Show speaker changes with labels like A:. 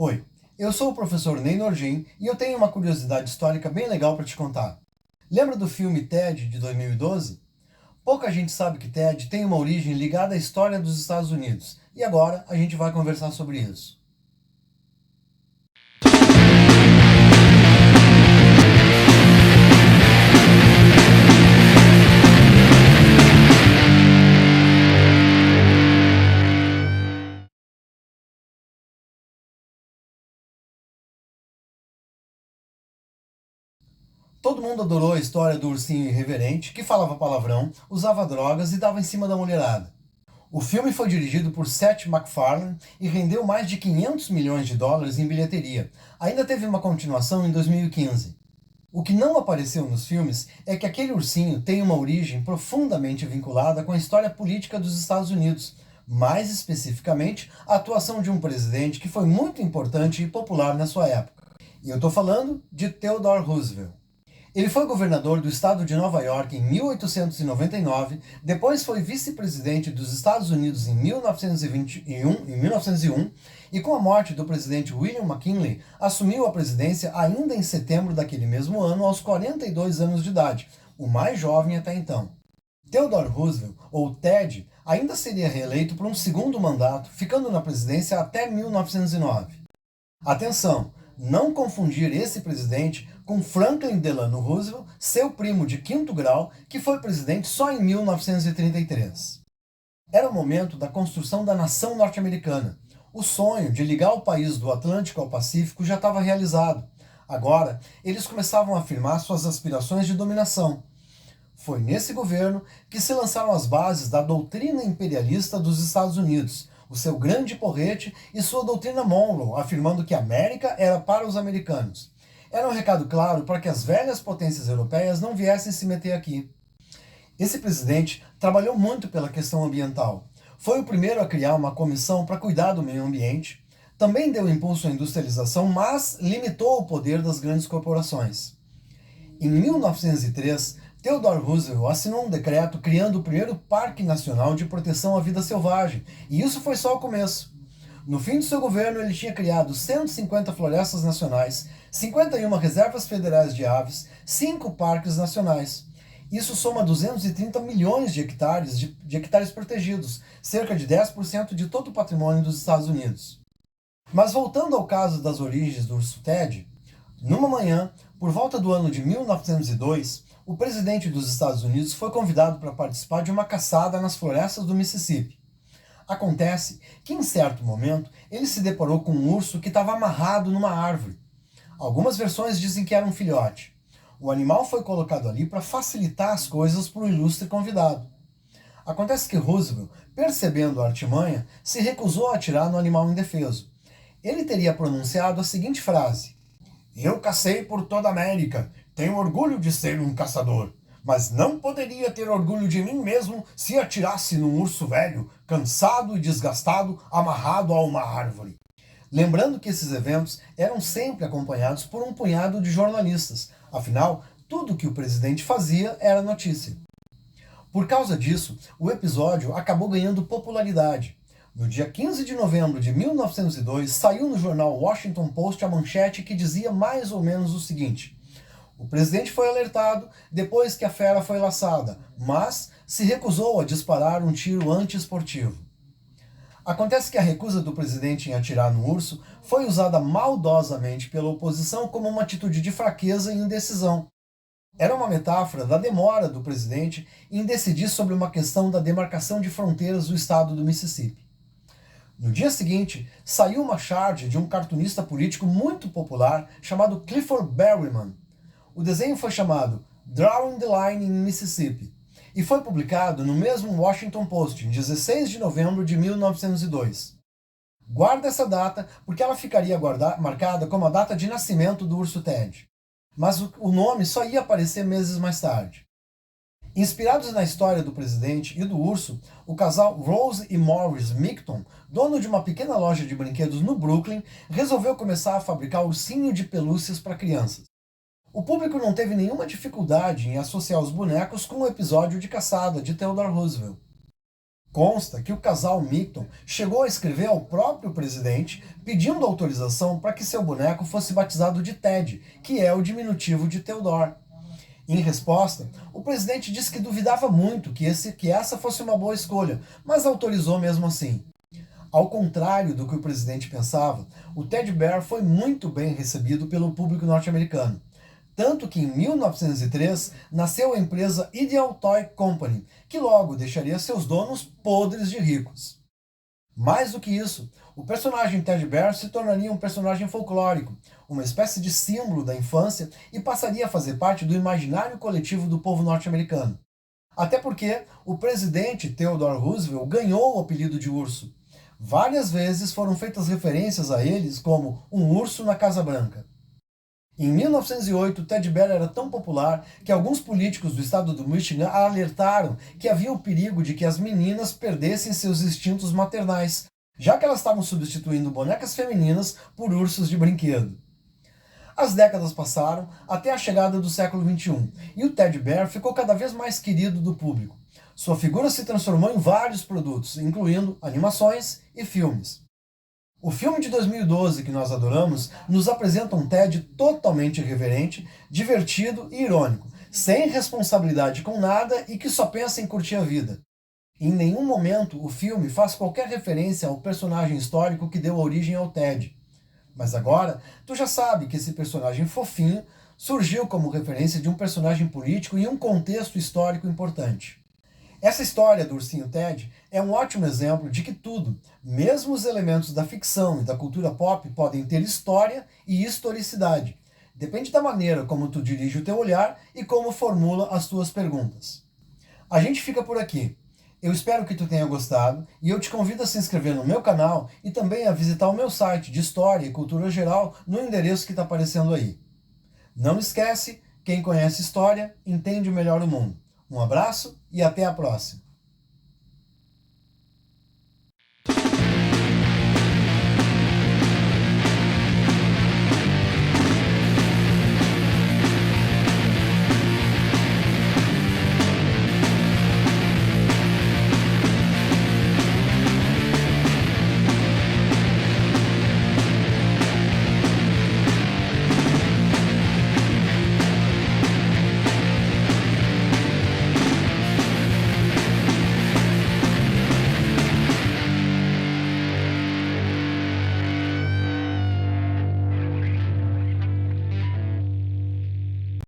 A: Oi, eu sou o professor Ney Nordin e eu tenho uma curiosidade histórica bem legal para te contar. Lembra do filme Ted de 2012? Pouca gente sabe que Ted tem uma origem ligada à história dos Estados Unidos e agora a gente vai conversar sobre isso. Todo mundo adorou a história do ursinho irreverente que falava palavrão, usava drogas e dava em cima da mulherada. O filme foi dirigido por Seth MacFarlane e rendeu mais de 500 milhões de dólares em bilheteria. Ainda teve uma continuação em 2015. O que não apareceu nos filmes é que aquele ursinho tem uma origem profundamente vinculada com a história política dos Estados Unidos, mais especificamente a atuação de um presidente que foi muito importante e popular na sua época. E eu estou falando de Theodore Roosevelt. Ele foi governador do estado de Nova York em 1899, depois foi vice-presidente dos Estados Unidos em 1901 e com a morte do presidente William McKinley, assumiu a presidência ainda em setembro daquele mesmo ano, aos 42 anos de idade, o mais jovem até então. Theodore Roosevelt, ou Ted, ainda seria reeleito por um segundo mandato, ficando na presidência até 1909. Atenção! Não confundir esse presidente com Franklin Delano Roosevelt, seu primo de quinto grau, que foi presidente só em 1933. Era o momento da construção da nação norte-americana. O sonho de ligar o país do Atlântico ao Pacífico já estava realizado. Agora, eles começavam a afirmar suas aspirações de dominação. Foi nesse governo que se lançaram as bases da doutrina imperialista dos Estados Unidos, o seu grande porrete e sua doutrina Monroe, afirmando que a América era para os americanos. Era um recado claro para que as velhas potências europeias não viessem se meter aqui. Esse presidente trabalhou muito pela questão ambiental. Foi o primeiro a criar uma comissão para cuidar do meio ambiente. Também deu impulso à industrialização, mas limitou o poder das grandes corporações. Em 1903, Theodore Roosevelt assinou um decreto criando o primeiro Parque Nacional de Proteção à Vida Selvagem, e isso foi só o começo. No fim do seu governo, ele tinha criado 150 florestas nacionais, 51 reservas federais de aves, 5 parques nacionais. Isso soma 230 milhões de hectares protegidos, cerca de 10% de todo o patrimônio dos Estados Unidos. Mas voltando ao caso das origens do urso Ted, numa manhã, por volta do ano de 1902, o presidente dos Estados Unidos foi convidado para participar de uma caçada nas florestas do Mississippi. Acontece que, em certo momento, ele se deparou com um urso que estava amarrado numa árvore. Algumas versões dizem que era um filhote. O animal foi colocado ali para facilitar as coisas para o ilustre convidado. Acontece que Roosevelt, percebendo a artimanha, se recusou a atirar no animal indefeso. Ele teria pronunciado a seguinte frase: "Eu cacei por toda a América, tenho orgulho de ser um caçador, mas não poderia ter orgulho de mim mesmo se atirasse num urso velho, cansado e desgastado, amarrado a uma árvore." Lembrando que esses eventos eram sempre acompanhados por um punhado de jornalistas, afinal, tudo que o presidente fazia era notícia. Por causa disso, o episódio acabou ganhando popularidade. No dia 15 de novembro de 1902, saiu no jornal Washington Post a manchete que dizia mais ou menos o seguinte: "O presidente foi alertado depois que a fera foi laçada, mas se recusou a disparar um tiro antiesportivo." Acontece que a recusa do presidente em atirar no urso foi usada maldosamente pela oposição como uma atitude de fraqueza e indecisão. Era uma metáfora da demora do presidente em decidir sobre uma questão da demarcação de fronteiras do estado do Mississippi. No dia seguinte, saiu uma charge de um cartunista político muito popular chamado Clifford Berryman. O desenho foi chamado Drawing the Line in Mississippi e foi publicado no mesmo Washington Post em 16 de novembro de 1902. Guarda essa data porque ela ficaria marcada como a data de nascimento do urso Ted. Mas o nome só ia aparecer meses mais tarde. Inspirados na história do presidente e do urso, o casal Rose e Morris Mickton, dono de uma pequena loja de brinquedos no Brooklyn, resolveu começar a fabricar ursinho de pelúcias para crianças. O público não teve nenhuma dificuldade em associar os bonecos com o episódio de caçada de Theodore Roosevelt. Consta que o casal Mickton chegou a escrever ao próprio presidente pedindo autorização para que seu boneco fosse batizado de Ted, que é o diminutivo de Theodore. Em resposta, o presidente disse que duvidava muito que essa fosse uma boa escolha, mas autorizou mesmo assim. Ao contrário do que o presidente pensava, o Teddy Bear foi muito bem recebido pelo público norte-americano. Tanto que em 1903 nasceu a empresa Ideal Toy Company, que logo deixaria seus donos podres de ricos. Mais do que isso, o personagem Teddy Bear se tornaria um personagem folclórico, uma espécie de símbolo da infância e passaria a fazer parte do imaginário coletivo do povo norte-americano. Até porque o presidente Theodore Roosevelt ganhou o apelido de urso. Várias vezes foram feitas referências a eles como um urso na Casa Branca. Em 1908, Teddy Bear era tão popular que alguns políticos do estado do Michigan alertaram que havia o perigo de que as meninas perdessem seus instintos maternais, já que elas estavam substituindo bonecas femininas por ursos de brinquedo. As décadas passaram até a chegada do século XXI, e o Teddy Bear ficou cada vez mais querido do público. Sua figura se transformou em vários produtos, incluindo animações e filmes. O filme de 2012 que nós adoramos nos apresenta um Ted totalmente irreverente, divertido e irônico, sem responsabilidade com nada e que só pensa em curtir a vida. Em nenhum momento o filme faz qualquer referência ao personagem histórico que deu origem ao Ted. Mas agora, tu já sabe que esse personagem fofinho surgiu como referência de um personagem político em um contexto histórico importante. Essa história do ursinho Ted é um ótimo exemplo de que tudo, mesmo os elementos da ficção e da cultura pop, podem ter história e historicidade. Depende da maneira como tu dirige o teu olhar e como formula as tuas perguntas. A gente fica por aqui. Eu espero que tu tenha gostado e eu te convido a se inscrever no meu canal e também a visitar o meu site de História e Cultura Geral no endereço que está aparecendo aí. Não esquece, quem conhece história entende melhor o mundo. Um abraço e até a próxima!